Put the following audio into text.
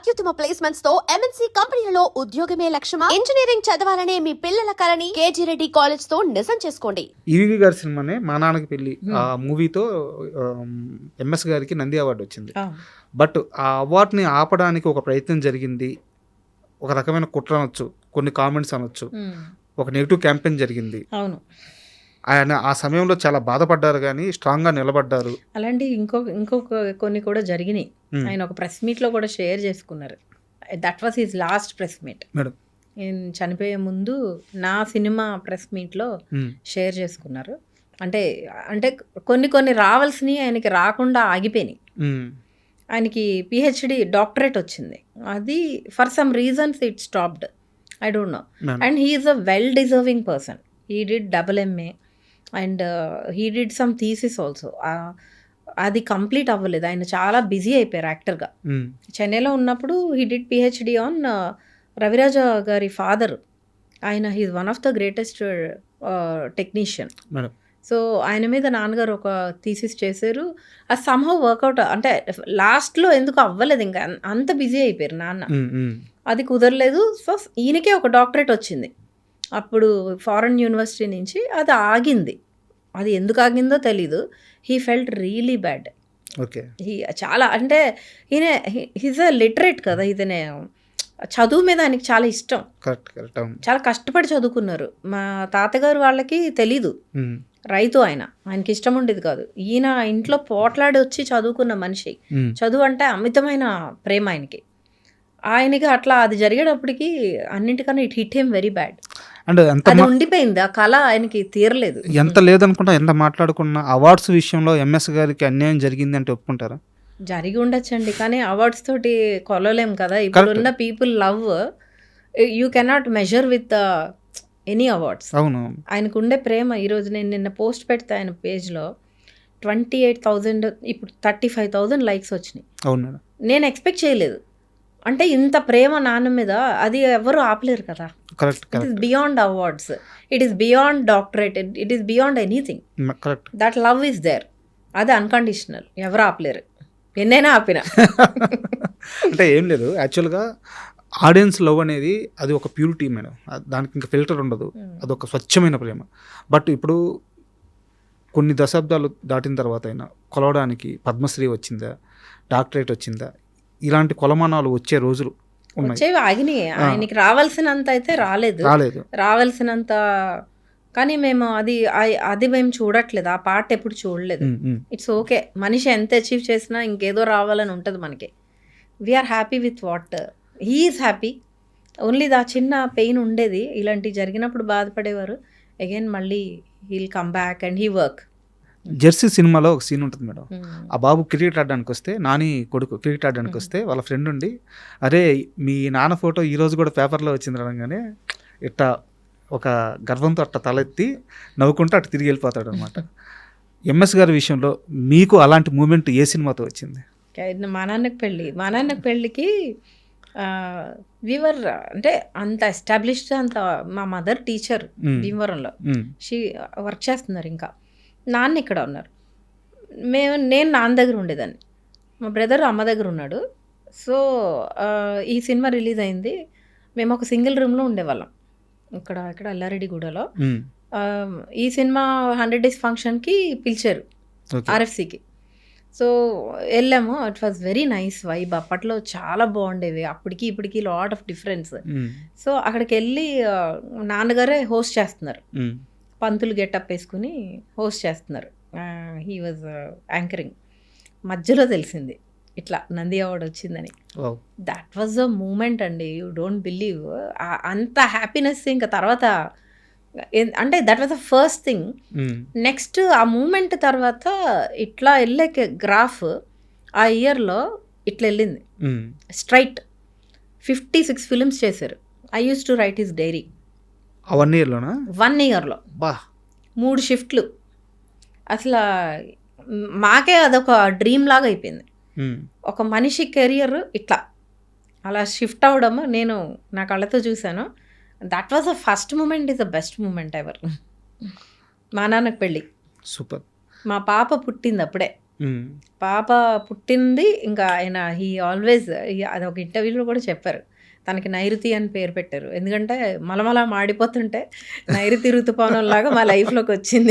అత్యుత్తమ ప్లేస్మెంట్స్ తో ఎంఎన్సీ కంపెనీలలో ఉద్యోగమే లక్ష్యమా? ఇంజనీరింగ్ చదవాలనే మీ పిల్లల కలని కేజీ రెడ్డి కాలేజ్ తో నిజం చేసుకోండి. ఈవి గారి సినిమానే మా నాన్నకి పెళ్లి ఆ మూవీతో ఎంఎస్ గారికి నంది అవార్డు వచ్చింది. బట్ ఆ అవార్డుని ఆపడానికి ఒక ప్రయత్నం జరిగింది. ఒక రకమైన కుట్ర అనొచ్చు, కొన్ని కామెంట్స్ అనొచ్చు, ఒక నెగిటివ్ క్యాంపెయిన్ జరిగింది. అవును, ఆయన ఆ సమయంలో చాలా బాధపడ్డారు, కానీ స్ట్రాంగ్గా నిలబడ్డారు. అలాంటి ఇంకొక కొన్ని కూడా జరిగినాయి. ఆయన ఒక ప్రెస్ మీట్లో కూడా షేర్ చేసుకున్నారు. That was his last press meet. Madam, నేను చనిపోయే ముందు నా సినిమా ప్రెస్ మీట్లో షేర్ చేసుకున్నారు. అంటే కొన్ని రావాల్సినవి ఆయనకి రాకుండా ఆగిపోయినాయి. ఆయనకి పిహెచ్డి డాక్టరేట్ వచ్చింది, అది for some reasons it stopped. I don't know. And he is a well deserving person. He did MA and he did some thesis also. అది కంప్లీట్ అవ్వలేదు. ఆయన చాలా బిజీ అయిపోయారు యాక్టర్గా. చెన్నైలో ఉన్నప్పుడు he did PhD on Raviraja గారి ఫాదర్. ఆయన he's one of the greatest technician. So ఆయన మీద నాన్నగారు ఒక థీసిస్ చేశారు. అది సమ్హౌ వర్కౌట్, అంటే లాస్ట్లో ఎందుకు అవ్వలేదు, ఇంకా అంత బిజీ అయిపోయారు నాన్న. అది కుదరలేదు. సో ఈయనకే ఒక డాక్టరేట్ వచ్చింది అప్పుడు ఫారెన్ యూనివర్సిటీ నుంచి. అది ఆగింది. అది ఎందుకు ఆగిందో తెలీదు. He felt really bad. Okay, చాలా, అంటే ఈయన హీజ్ అ లిటరేట్ కదా, ఇతనే చదువు మీద ఆయనకి చాలా ఇష్టం. చాలా కష్టపడి చదువుకున్నారు. మా తాతగారు వాళ్ళకి తెలీదు, రైతు ఆయనకి ఇష్టం ఉండేది కాదు. ఈయన ఇంట్లో పోట్లాడి వచ్చి చదువుకున్న మనిషి. చదువు అంటే అమితమైన ప్రేమ ఆయనకి అట్లా అది జరిగేటప్పటికి అన్నింటికన్నా it hit him very bad. అంటే అది ఉండిపోయింది, ఆ కళ ఆయనకి తీరలేదు. ఎంత లేదనుకుంటా, ఎంత మాట్లాడుకున్నా అవార్డ్స్ విషయంలో ఎంఎస్ గారికి అన్యాయం జరిగింది అంటే ఒప్పుకుంటారా? జరిగి ఉండొచ్చండి, కానీ అవార్డ్స్ తోటి కొలలేం కదా. ఇప్పుడున్న people love you cannot measure with any awards. అవును, ఆయనకు ఉండే ప్రేమ. ఈరోజు నేను నిన్న పోస్ట్ పెడితే ఆయన పేజ్లో 28,000, ఇప్పుడు 35,000 లైక్స్ వచ్చినాయి. అవును మేడం, నేను ఎక్స్పెక్ట్ చేయలేదు. అంటే ఇంత ప్రేమ నాన్న మీద, అది ఎవరు ఆపలేరు కదా. It is beyond awards, it is beyond doctorate, it is beyond anything. That love is there. అది అన్కండిషనల్, ఎవరు ఆపలేరు, ఎన్నైనా ఆపినా. అంటే ఏం లేదు, యాక్చువల్గా ఆడియన్స్ లవ్ అనేది అది ఒక ప్యూరిటీ మేడం, దానికి ఇంకా ఫిల్టర్ ఉండదు, అదొక స్వచ్ఛమైన ప్రేమ. బట్ ఇప్పుడు కొన్ని దశాబ్దాలు దాటిన తర్వాత అయినా కొలవడానికి పద్మశ్రీ వచ్చిందా, డాక్టరేట్ వచ్చిందా, ఇలాంటి కొలమానాలు వచ్చే రోజులు వచ్చేవి ఆగినాయి. ఆయనకి రావాల్సినంత అయితే రాలేదు. రావాల్సినంత, కానీ మేము అది మేము చూడట్లేదు, ఆ పార్ట్ ఎప్పుడు చూడలేదు. ఇట్స్ ఓకే, మనిషి ఎంత అచీవ్ చేసినా ఇంకేదో రావాలని ఉంటుంది మనకి. We are happy with what he is happy. Only the చిన్న పెయిన్ ఉండేది, ఇలాంటివి జరిగినప్పుడు బాధపడేవారు. అగైన్ మళ్ళీ heal come back and he work. Jersey సినిమాలో ఒక సీన్ ఉంటుంది మేడం. ఆ బాబు క్రికెట్ ఆడడానికి వస్తే, నాని కొడుకు క్రికెట్ ఆడడానికి వస్తే వాళ్ళ ఫ్రెండ్ ఉండి, అరే మీ నాన్న ఫోటో ఈరోజు కూడా పేపర్లో వచ్చింది అనగానే ఇట్లా ఒక గర్వంతో అట్లా తలెత్తి నవ్వుకుంటూ అటు తిరిగి వెళ్ళిపోతాడు అనమాట. ఎంఎస్ గారి విషయంలో మీకు అలాంటి మూమెంట్ ఏ సినిమాతో వచ్చింది? మా నాన్నకి పెళ్ళికి వీవర్, అంటే అంత ఎస్టాబ్లిష్డ్, అంత మా మదర్ టీచర్ భీమవరంలో, షీ వర్క్ చేస్తున్నారు. ఇంకా నాన్న ఇక్కడ ఉన్నారు. నేను నాన్న దగ్గర ఉండేదాన్ని, మా బ్రదర్ అమ్మ దగ్గర ఉన్నాడు. సో ఈ సినిమా రిలీజ్ అయింది, మేము ఒక సింగిల్ రూమ్లో ఉండేవాళ్ళం ఇక్కడ అల్లారెడ్డిగూడలో. ఈ సినిమా 100 days ఫంక్షన్కి పిలిచారు RFCకి. సో వెళ్ళాము. It was very nice vibe. అప్పట్లో చాలా బాగుండేవి, అప్పటికి ఇప్పటికి లాట్ ఆఫ్ డిఫరెన్స్. సో అక్కడికి వెళ్ళి నాన్నగారే హోస్ట్ చేస్తున్నారు, పంతులు గెటప్ వేసుకుని హోస్ట్ చేస్తున్నారు. He was anchoring. మధ్యలో తెలిసింది ఇట్లా నంది అవార్డు వచ్చిందని. దట్ వాజ్ అ మూమెంట్ అండి, యూ డోంట్ బిలీవ్. అంత హ్యాపీనెస్ ఇంకా తర్వాత, అంటే that was the first thing. Next ఆ మూమెంట్ తర్వాత ఇట్లా వెళ్ళే గ్రాఫ్ ఆ ఇయర్లో ఇట్లా వెళ్ళింది స్ట్రైట్. 56 ఫిలిమ్స్ చేశారు. I use to write his diary. 1 yearలోనా? 1 yearలో 3 షిఫ్ట్లు. అసలు మాకే అదొక డ్రీమ్ లాగా అయిపోయింది. ఒక మనిషి కెరియర్ ఇట్లా అలా షిఫ్ట్ అవ్వడం నేను నా కళ్ళతో చూశాను. That was the first moment, is the best moment ever. మా నాన్నకు పెళ్ళి, సూపర్. మా పాప పుట్టింది అప్పుడే. పాప పుట్టింది ఇంకా ఆయన హీ ఆల్వేస్, అది ఒక ఇంటర్వ్యూలో కూడా చెప్పారు, తనకి నైరుతి అని పేరు పెట్టారు. ఎందుకంటే మలమల మాడిపోతుంటే నైరుతి ఋతుపవనం లాగా మా లైఫ్లోకి వచ్చింది